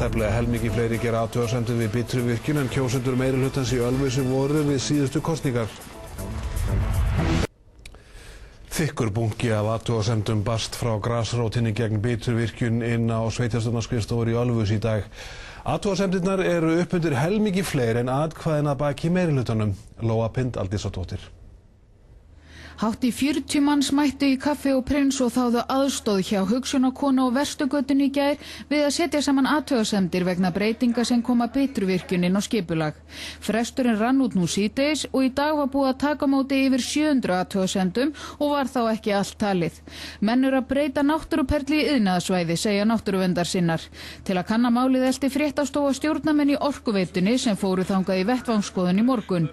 Tæplega helmingi fleiri gera athugasemdir við Bitruvirkjun en kjósendur meirihlutans í Ölfusi voru við síðustu kosningar. Þykkur bunki af athugasemdum barst frá grasrótinni gegn Bitruvirkjun inn á sveitarstjórnarskrifstofur í Ölfusi í dag. Athugasemdirnar eru upp undir helmingi fleiri en atkvæðin að baki meirihlutanum. Lóa Pind Aldísardóttir. Hátt í 40 manns mættu í Kaffi og Prins og þáðu aðstoð hjá Hugsjónakonu og Verstugötunni í gær við að setja saman athugasemdir vegna breytinga sem koma Bitruvirkjun inn á skipulag. Fresturinn rann út nú síðdegis og í dag var búið að taka á móti yfir 700 athugasemdum og var þá ekki allt talið. Menn eru að breyta náttúruperli í iðnaðarsvæði, segja náttúruverndarsinnar. Til að kanna málið elti fréttastofa stjórnarmenn í Orkuveitunni sem fóru þangað í vettvangsskoðun í morgun.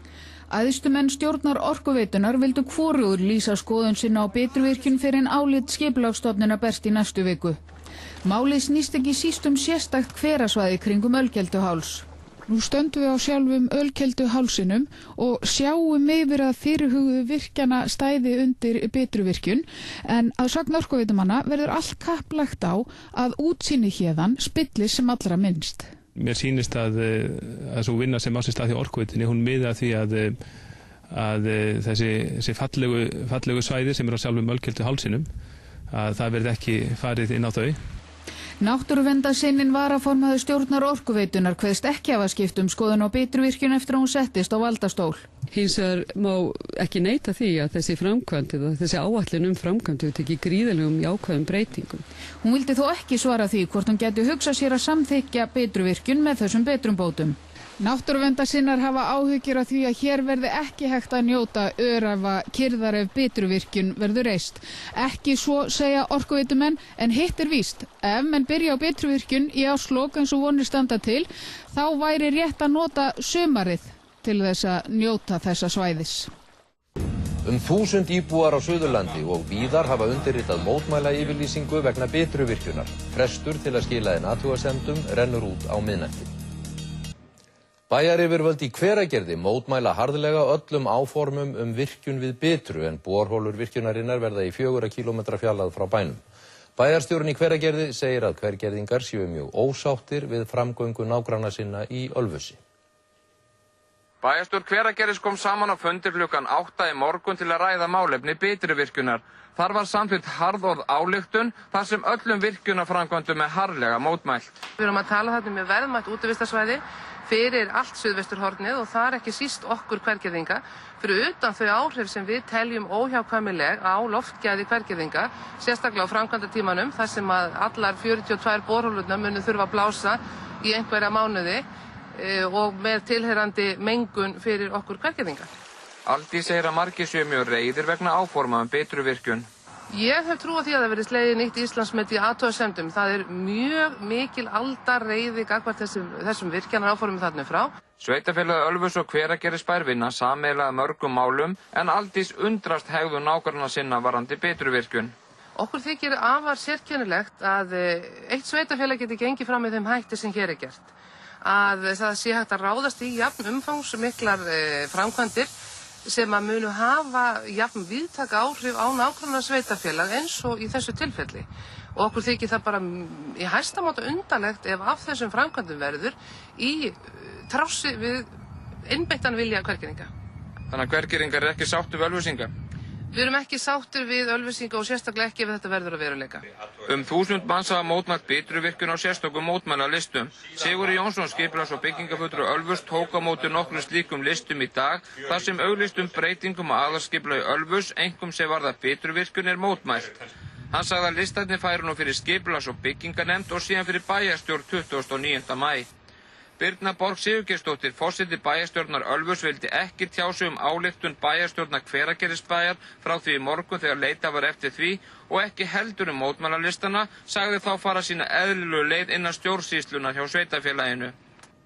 Æðstu menn stjórnar Orkuveitunar vildu hvorugur lýsa skoðun sinna á Bitruvirkjun fyrir en álit skipulagsstofnunar berst í næstu viku. Málið snýst ekki síst sérstakt hverasvæði kringum Ölkelduháls. Nú stöndum við á sjálfum Ölkelduhálsinum og sjáum yfir að fyrirhuguðu virkjana stæði undir Bitruvirkjun en að sögn Orkuveitumanna verður allt kapplagt á að útsýni héðan spillis sem allra minnst. Mér sýnist að sú vinna sem á sér stað hjá Orkuveitunni, hún miði að því að þessi fallegu svæði sem eru á sjálfum Ölkelduhálsinum, að það verði ekki farið inn á þau. Náttúruverndarsinnin varaformaður stjórnar Orkuveitunar kveðst ekki hafa skipt skoðun á Bitruvirkjun eftir að hún settist á valdastól. Hins vegar má ekki neita því að þessi framkvæmd eða þessi áætlun framkvæmd hefur tekið gríðarlegum jákvæðum breytingum. Hún vildi þó ekki svara því hvort hún gæti hugsað sér að samþykkja Bitruvirkjun með þessum betrumbótum. Náttúruverndarsinnar hafa áhyggjur af því að hér verði ekki hægt að njóta öræfa kyrrðar ef Bitruvirkjun verður reist. Ekki svo segja Orkuveitumenn en hitt víst. Ef menn byrja á Bitruvirkjun í árslok eins og vonir standa til, þá væri rétt að nota sumarið til þess að njóta þessa svæðis. 1000 íbúar á Suðurlandi og víðar hafa undirritað mótmæla yfirlýsingu vegna Bitruvirkjunar. Frestur til að skila inn athugasemdum rennur út á miðnætti. Bæjaryfirvöld í Hveragerði mótmæla harðlega öllum áformum virkjun við Bitru en borholur virkjunarinnar verða í 4 kílómetra fjarlægð frá bænum. Bæjarstjórinn í Hveragerði segir að hvergerðingar séu mjög ósáttir við framgöngu nágranna sinna í Ölfusi. Bæjarstjórn Hveragerðis kom saman á fundi klukkan 8 í morgun til að ræða málefni Bitruvirkjunar. Þar var samþykkt harðorð ályktun þar sem öllum virkjunarframkvæmdum harðlega mótmælt. Við erum að tala þarna með verðmætt útivistarsvæði fyrir allt suðvesturhornið og það er ekki síst okkur hvergerðinga fyrir utan þau áhrif sem við teljum óhjákvæmileg á loftgæði hvergerðinga, sérstaklega á framkvæmdatímanum þar sem að allar 42 borholurnar munu þurfa að blása í einhverja mánuði og með tilheyrandi mengun fyrir okkur hvergerðinga. Aldís segir að margir séu mjög reiðir vegna áforma Bitruvirkjun. Ég hef trú á því að það verði slegið nýtt Íslandsmet í athugasemdum. Það er mjög mikil aldarreiði gagnvart þessum virkjanaráformum þarna frá. Sveitarfélagið Ölfus og Hveragerðisbær vinna sameiginlega mörgum málum en Aldís undrast hegðun nágranna sinna varðandi Bitruvirkjun. Okkur þykir afar sérkennilegt að eitt sveitarfélag geti gengið fram með þeim hætti sem hér er gert. Að það sé hægt að ráðast í jafn umfangsmiklar framkvæmdir sem að munu hafa jafn víðtæk áhrif á nágranna sveitarfélag eins og í þessu tilfelli. Og okkur þykir það bara í hæsta máta undarlegt ef af þessum framkvæmdum verður í trássi við einbeittan vilja hvergerðinga. Þannig að hvergerðingar eru ekki sáttir við Ölfusinga? Við erum ekki sáttir við Ölfusinga og sérstaklega ekki ef þetta verður að veruleika. 1000 manns hafa mótmælt Bitruvirkjun á sérstökum mótmælalistum. Sigurður Jónsson, skipulags- og byggingafulltrúi Ölfus, tók á móti nokkrum slíkum listum í dag þar sem auglýstum breytingum á aðalskipulagi Ölfus, einkum sem varðar Bitruvirkjun, mótmælt. Hann sagði að listarnir færu nú fyrir skipulags- og bygginganefnd og síðan fyrir bæjarstjórn 29. maí. Birna Borg Sigurgeirsdóttir, forseti bæjarstjórnar Ölfus, vildi ekki tjá sig ályktun bæjarstjórnar Hveragerðisbæjar frá því í morgun þegar leitað var eftir því og ekki heldur mótmælalistana, sagði þá fara sína eðlilegu leið innan stjórnsýslunnar hjá sveitarfélaginu.